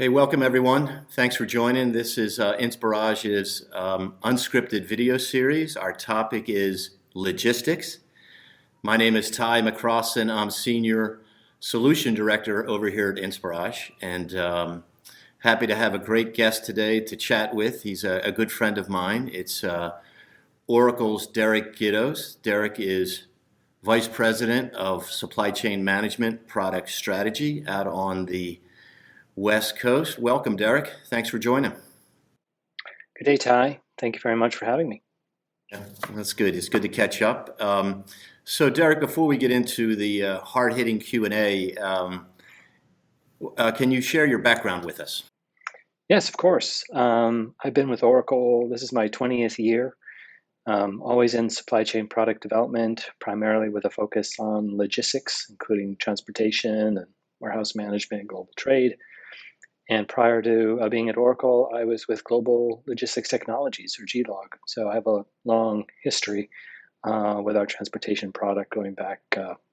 Hey, welcome everyone. Thanks for joining. This is Inspirage's Unscripted video series. Our topic is logistics. My name is Ty McCrossan. I'm Senior Solution Director over here at Inspirage, and happy to have a great guest today to chat with. He's a good friend of mine. It's Oracle's Derek Gittoes. Derek is Vice President of Supply Chain Management Product Strategy out on the West Coast. Welcome, Derek. Thanks for joining. Good day, Ty. Thank you very much for having me. Yeah, that's good. It's good to catch up. So, Derek, before we get into the hard-hitting Q&A, can you share your background with us? Yes, of course. I've been with Oracle. This is my 20th year. Always in supply chain product development, primarily with a focus on logistics, including transportation and warehouse management and global trade. And prior to being at Oracle, I was with Global Logistics Technologies, or GLOG. So I have a long history with our transportation product going back,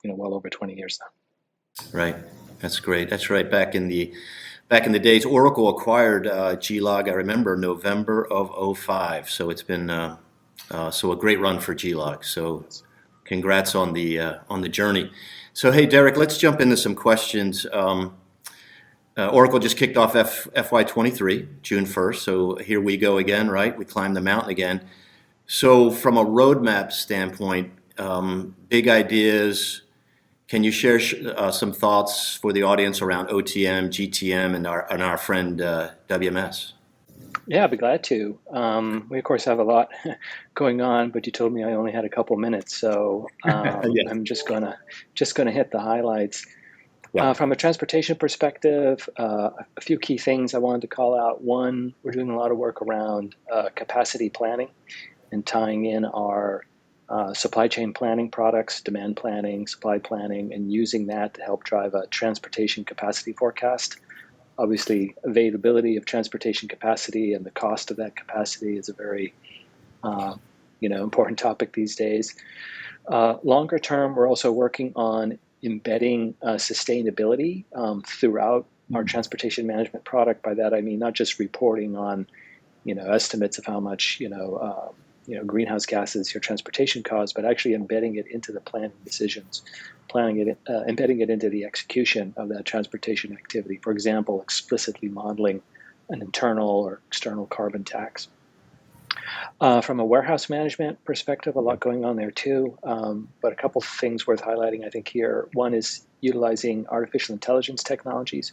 well over 20 years now. Right. That's great. That's right. Back in the days, Oracle acquired GLOG. I remember November of '05. So it's been a great run for GLOG. So congrats on the journey. So hey, Derek, let's jump into some questions. Oracle just kicked off FY23, June 1st, so here we go again, right? We climb the mountain again. So from a roadmap standpoint, big ideas, can you share some thoughts for the audience around OTM, GTM, and our friend WMS? Yeah, I'd be glad to. We, of course, have a lot going on, but you told me I only had a couple minutes, so Yeah. I'm just gonna hit the highlights. Yeah. From a transportation perspective, a few key things I wanted to call out. One, we're doing a lot of work around capacity planning and tying in our supply chain planning products, demand planning, supply planning, and using that to help drive a transportation capacity forecast. Obviously, availability of transportation capacity and the cost of that capacity is a very important topic these days. Longer term, we're also working on embedding sustainability throughout our transportation management product. By that I mean not just reporting on, estimates of how much greenhouse gases your transportation cause, but actually embedding it into the planning decisions, embedding it into the execution of that transportation activity. For example, explicitly modeling an internal or external carbon tax. From a warehouse management perspective, a lot going on there too, but a couple of things worth highlighting, I think, here. One is utilizing artificial intelligence technologies.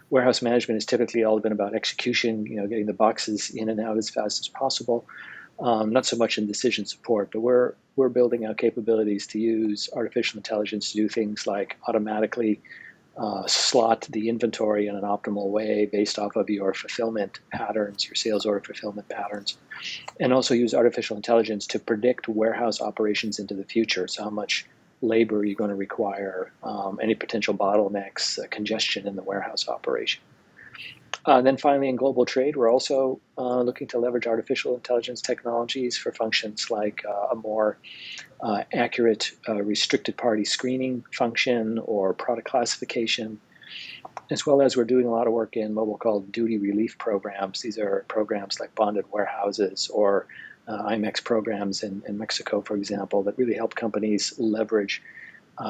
Warehouse management has typically all been about execution, getting the boxes in and out as fast as possible. Not so much in decision support, but we're building out capabilities to use artificial intelligence to do things like automatically slot the inventory in an optimal way based off of your fulfillment patterns, your sales order fulfillment patterns, and also use artificial intelligence to predict warehouse operations into the future. So how much labor you're going to require, any potential bottlenecks, congestion in the warehouse operation. Then finally, in global trade, we're also looking to leverage artificial intelligence technologies for functions like a more accurate restricted party screening function or product classification, as well as we're doing a lot of work in what we'll call duty relief programs. These are programs like bonded warehouses or IMEX programs in Mexico, for example, that really help companies leverage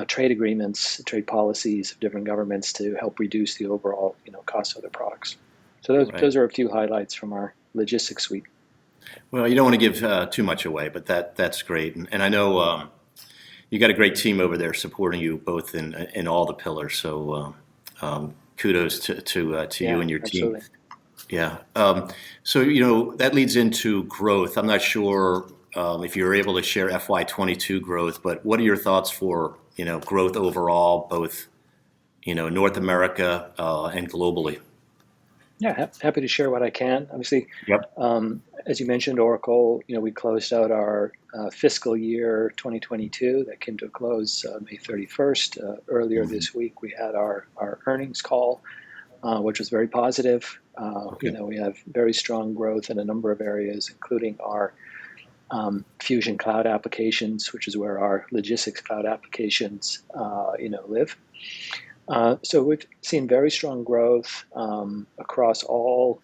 trade agreements, trade policies of different governments to help reduce the overall cost of their products. So those are a few highlights from our logistics suite. Well, you don't want to give too much away, but that's great. And I know you got a great team over there supporting you both in all the pillars. So kudos to you and your team. Absolutely. Yeah. So that leads into growth. I'm not sure if you're able to share FY22 growth, but what are your thoughts for growth overall, both North America and globally? Yeah, happy to share what I can. Obviously, Yep. As you mentioned, Oracle, we closed out our fiscal year 2022 that came to a close May 31st. Earlier this week, we had our earnings call, which was very positive. Okay. We have very strong growth in a number of areas, including our Fusion Cloud applications, which is where our logistics cloud applications, live. So we've seen very strong growth across all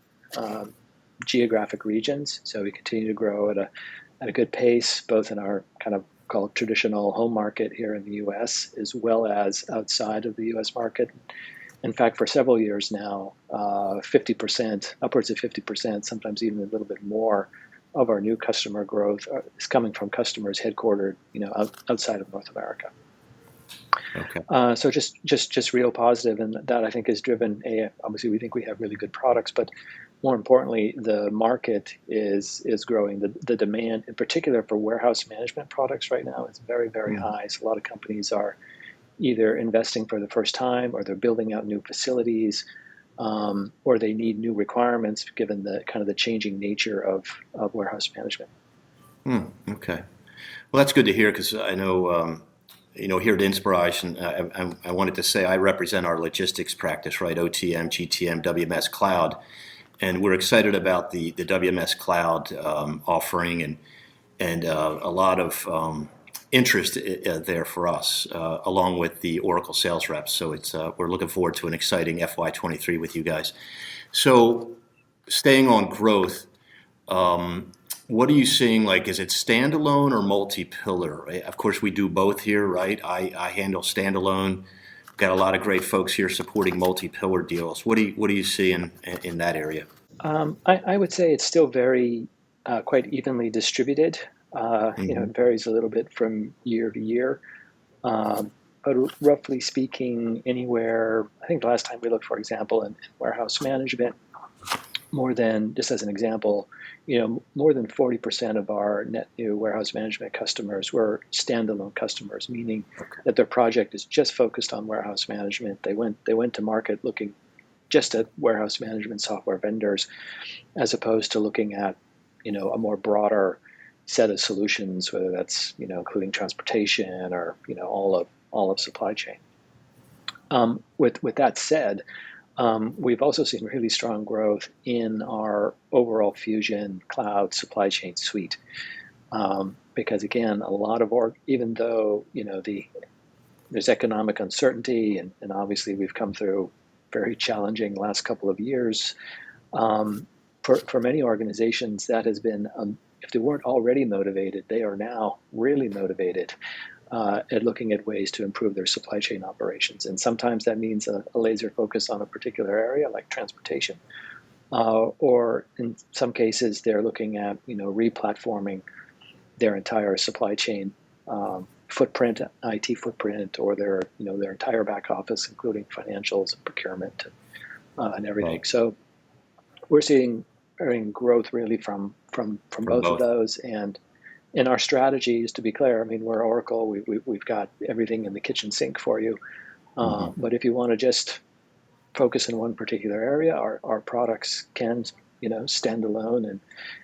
geographic regions. So we continue to grow at a good pace, both in our kind of called traditional home market here in the U.S. as well as outside of the U.S. market. In fact, for several years now, 50%, upwards of 50%, sometimes even a little bit more, of our new customer growth is coming from customers headquartered, outside of North America. Okay. So just real positive, and that I think is driven. Obviously, we think we have really good products, but more importantly, the market is growing. The demand, in particular for warehouse management products right now, is very, very high. So a lot of companies are either investing for the first time, or they're building out new facilities, or they need new requirements given the kind of the changing nature of warehouse management. Okay. Well, that's good to hear, because I know, here at Inspirage, and I wanted to say I represent our logistics practice, right? OTM, GTM, WMS Cloud. And we're excited about the WMS Cloud offering, and a lot of interest there for us, along with the Oracle sales reps. So we're looking forward to an exciting FY23 with you guys. So staying on growth, what are you seeing? Like, is it standalone or multi-pillar? Right? Of course, we do both here, right? I handle standalone. Got a lot of great folks here supporting multi-pillar deals. What do you see in that area? I would say it's still very quite evenly distributed. It varies a little bit from year to year, but roughly speaking, anywhere. I think the last time we looked, for example, in warehouse management, more than, just as an example, more than 40% of our net new warehouse management customers were standalone customers, meaning that their project is just focused on warehouse management. They went to market looking just at warehouse management software vendors, as opposed to looking at, a more broader set of solutions, whether that's, including transportation or, all of supply chain. With that said, we've also seen really strong growth in our overall Fusion Cloud supply chain suite, because again, a lot of even though there's economic uncertainty, and obviously we've come through very challenging last couple of years, for many organizations that has been, if they weren't already motivated, they are now really motivated at looking at ways to improve their supply chain operations. And sometimes that means a laser focus on a particular area like transportation, or in some cases they're looking at replatforming their entire supply chain footprint, IT footprint, or their entire back office, including financials and procurement and everything. Right. So we're seeing growth really from both of those. And our strategy is, to be clear, I mean, we're Oracle. We've got everything in the kitchen sink for you. But if you want to just focus in one particular area, our products can stand alone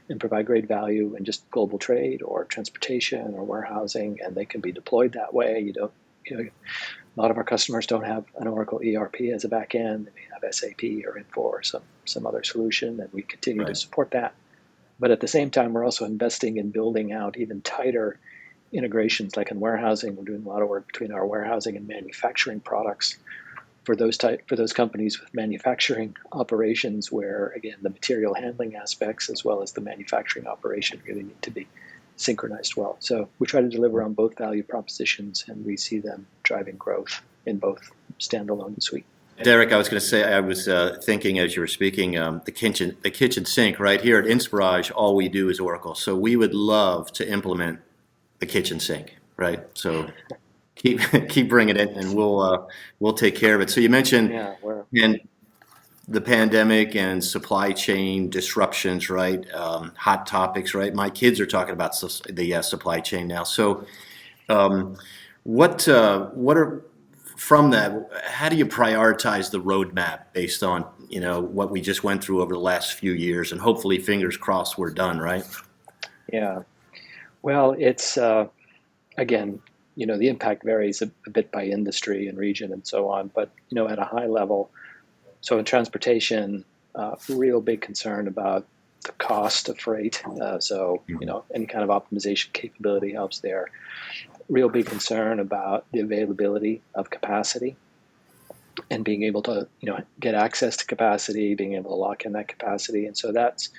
and provide great value in just global trade or transportation or warehousing, and they can be deployed that way. A lot of our customers don't have an Oracle ERP as a back end. They may have SAP or Infor or some other solution, and we continue to support that. But at the same time, we're also investing in building out even tighter integrations, like in warehousing. We're doing a lot of work between our warehousing and manufacturing products for those companies with manufacturing operations, where again the material handling aspects as well as the manufacturing operation really need to be synchronized well. So we try to deliver on both value propositions, and we see them driving growth in both standalone and suite. Derek, I was going to say, I was thinking as you were speaking, the kitchen sink right here at Inspirage. All we do is Oracle, so we would love to implement the kitchen sink, right? So keep bringing it, and we'll take care of it. So you mentioned and the pandemic and supply chain disruptions, right? Hot topics, right? My kids are talking about the supply chain now. So what are from that, how do you prioritize the roadmap based on what we just went through over the last few years, and hopefully, fingers crossed, we're done, right? Yeah. Well, it's again, the impact varies a bit by industry and region and so on. But at a high level, so in transportation, real big concern about the cost of freight. So any kind of optimization capability helps there. Real big concern about the availability of capacity. and being able to, get access to capacity, being able to lock in that capacity. And so that's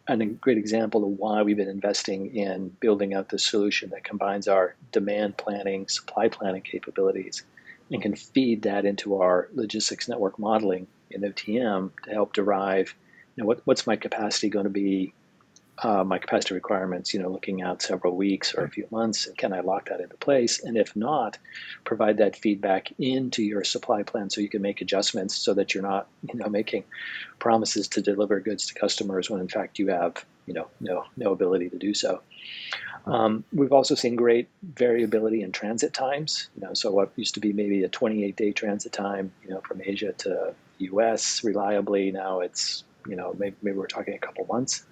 a great example of why we've been investing in building out this solution that combines our demand planning, supply planning capabilities, and can feed that into our logistics network modeling in OTM to help derive, what's my capacity going to be, my capacity requirements, looking out several weeks or a few months, and can I lock that into place? And if not, provide that feedback into your supply plan so you can make adjustments so that you're not, making promises to deliver goods to customers when in fact you have, no ability to do so. We've also seen great variability in transit times. So what used to be maybe a 28-day transit time, from Asia to the U.S. reliably, now it's, maybe we're talking a couple months.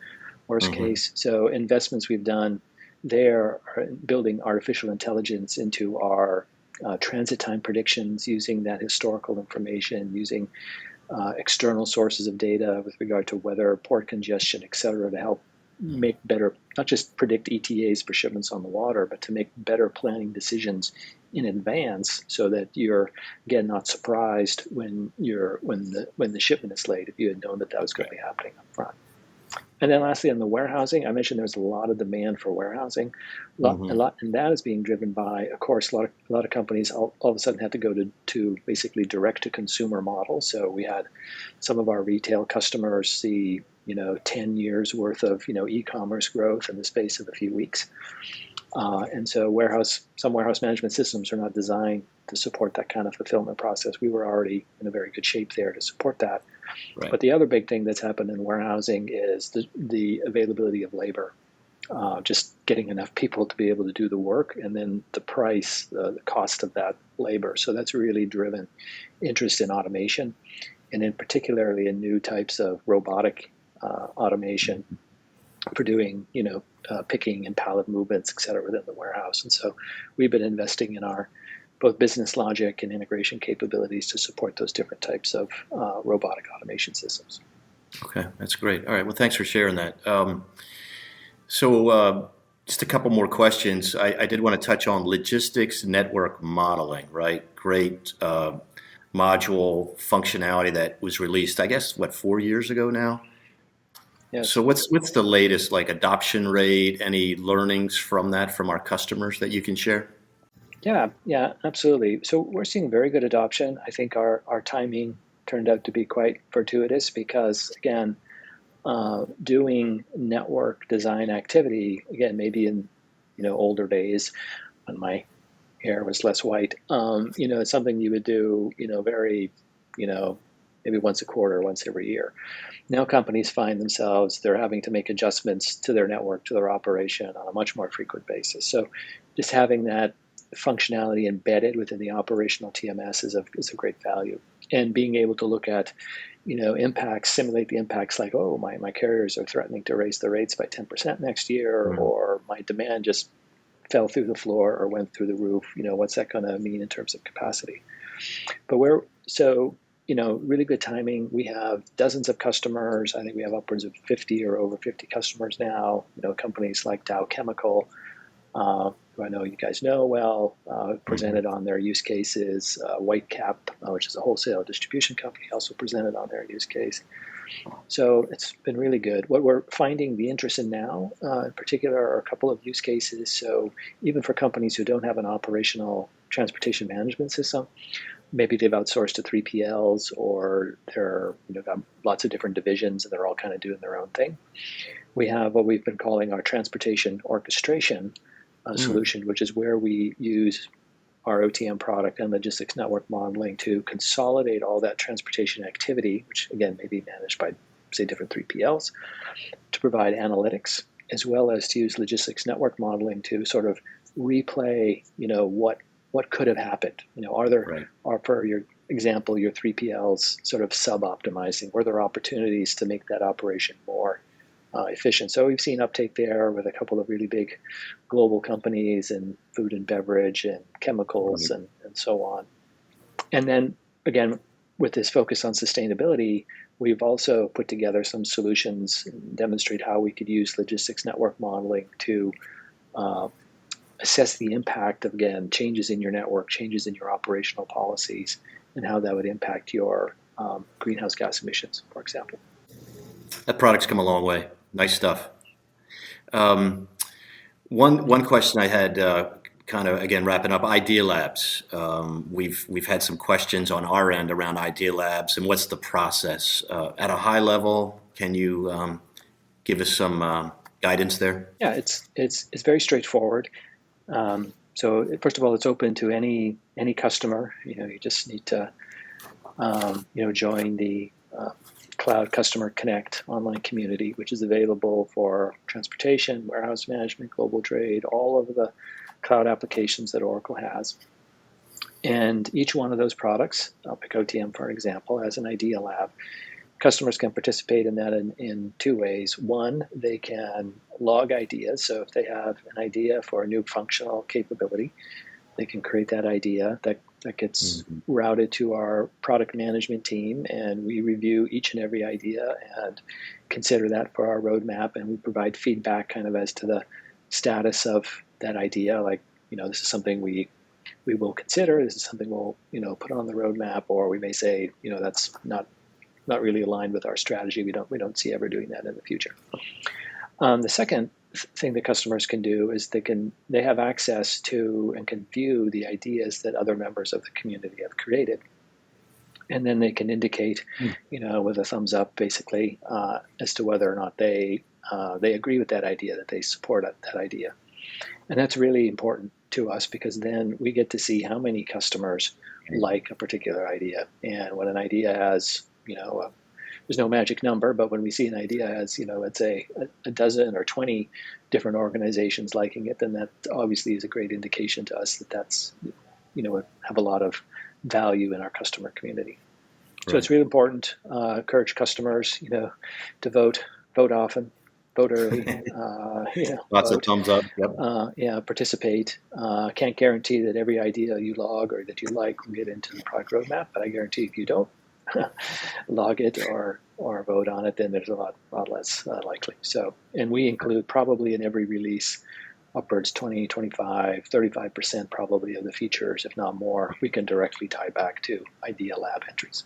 Worst case. So investments we've done there are building artificial intelligence into our transit time predictions, using that historical information, using external sources of data with regard to weather, port congestion, et cetera, to help make better, not just predict ETAs for shipments on the water, but to make better planning decisions in advance so that you're, again, not surprised when the shipment is late if you had known that was going to be happening up front. And then lastly, on the warehousing, I mentioned there's a lot of demand for warehousing, and that is being driven by, of course, a lot of companies all of a sudden had to go to basically direct to consumer models. So we had some of our retail customers see 10 years worth of e-commerce growth in the space of a few weeks, and so some warehouse management systems are not designed to support that kind of fulfillment process. We were already in a very good shape there to support that. Right. But the other big thing that's happened in warehousing is the availability of labor, just getting enough people to be able to do the work, and then the price, the cost of that labor. So that's really driven interest in automation, and in particularly in new types of robotic automation for doing, picking and pallet movements, et cetera, within the warehouse. And so we've been investing in our both business logic and integration capabilities to support those different types of robotic automation systems. Okay, that's great. All right, well, thanks for sharing that. So just a couple more questions. I did want to touch on logistics network modeling, right? Great module functionality that was released, I guess, 4 years ago now? Yes. So what's the latest adoption rate? Any learnings from our customers that you can share? Yeah, absolutely. So we're seeing very good adoption. I think our timing turned out to be quite fortuitous because, again, doing network design activity, again, maybe in older days when my hair was less white, it's something you would do, very, maybe once a quarter, once every year. Now companies find themselves, they're having to make adjustments to their network, to their operation on a much more frequent basis. So just having that functionality embedded within the operational TMS is a great value. And being able to look at, impacts, simulate the impacts like, oh, my carriers are threatening to raise the rates by 10% next year, or my demand just fell through the floor or went through the roof. What's that going to mean in terms of capacity? But really good timing. We have dozens of customers. I think we have upwards of 50 or over 50 customers now. Companies like Dow Chemical, who I know you guys know well, presented on their use cases. Whitecap, which is a wholesale distribution company, also presented on their use case. So it's been really good. What we're finding the interest in now, in particular, are a couple of use cases. So even for companies who don't have an operational transportation management system, maybe they've outsourced to 3PLs, or they're got lots of different divisions and they're all kind of doing their own thing. We have what we've been calling our transportation orchestration solution, which is where we use our OTM product and logistics network modeling to consolidate all that transportation activity, which again may be managed by, say, different 3PLs, to provide analytics, as well as to use logistics network modeling to sort of replay, what could have happened. Are, for your example, your 3PLs sort of sub-optimizing? Were there opportunities to make that operation more efficient? So we've seen uptake there with a couple of really big global companies in food and beverage and chemicals and so on. And then, again, with this focus on sustainability, we've also put together some solutions and demonstrate how we could use logistics network modeling to assess the impact of, again, changes in your network, changes in your operational policies, and how that would impact your greenhouse gas emissions, for example. That product's come a long way. Nice stuff. One question I had, kind of again wrapping up Idea Labs. We've had some questions on our end around Idea Labs and what's the process at a high level. Can you give us some guidance there? Yeah, it's very straightforward. So first of all, it's open to any customer. You just need to join the Cloud Customer Connect online community, which is available for transportation, warehouse management, global trade, all of the cloud applications that Oracle has. And each one of those products, I'll pick OTM for an example, as an Idea Lab. Customers can participate in that in two ways. One, they can log ideas. So if they have an idea for a new functional capability, they can create that idea. That gets routed to our product management team, and we review each and every idea and consider that for our roadmap, and we provide feedback kind of as to the status of that idea. Like, this is something we will consider. This is something we'll, put on the roadmap, or we may say, that's not really aligned with our strategy. We don't see ever doing that in the future. The second thing that customers can do is they have access to and can view the ideas that other members of the community have created, and then they can indicate, with a thumbs up, basically, as to whether or not they agree with that idea, that they support that idea. And that's really important to us, because then we get to see how many customers like a particular idea. And when an idea has, there's no magic number, but when we see an idea as, let's say a dozen or 20 different organizations liking it, then that obviously is a great indication to us that that's, have a lot of value in our customer community. Right. So it's really important. Encourage customers, to vote often, vote early. Lots vote, of thumbs up. Yep. Participate. Can't guarantee that every idea you log or that you like will get into the product roadmap, but I guarantee if you don't log it or vote on it, then there's a lot less likely. So, and we include probably in every release upwards 20, 25, 35% probably of the features, if not more, we can directly tie back to Idea Lab entries.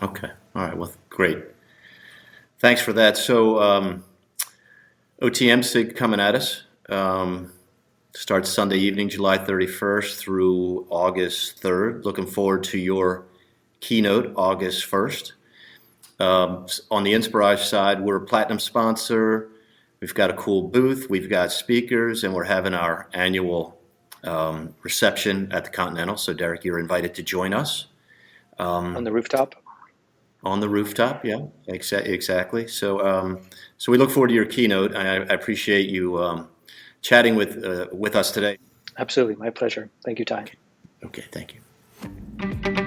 Okay. All right. Well, great. Thanks for that. So OTM SIG coming at us. Starts Sunday evening, July 31st through August 3rd. Looking forward to your keynote, August 1st. On the Inspirage side, we're a platinum sponsor. We've got a cool booth. We've got speakers, and we're having our annual reception at the Continental. So, Derek, you're invited to join us. On the rooftop? On the rooftop, yeah, exactly. So, so we look forward to your keynote. I appreciate you chatting with us today. Absolutely, my pleasure. Thank you, Ty. Okay, thank you.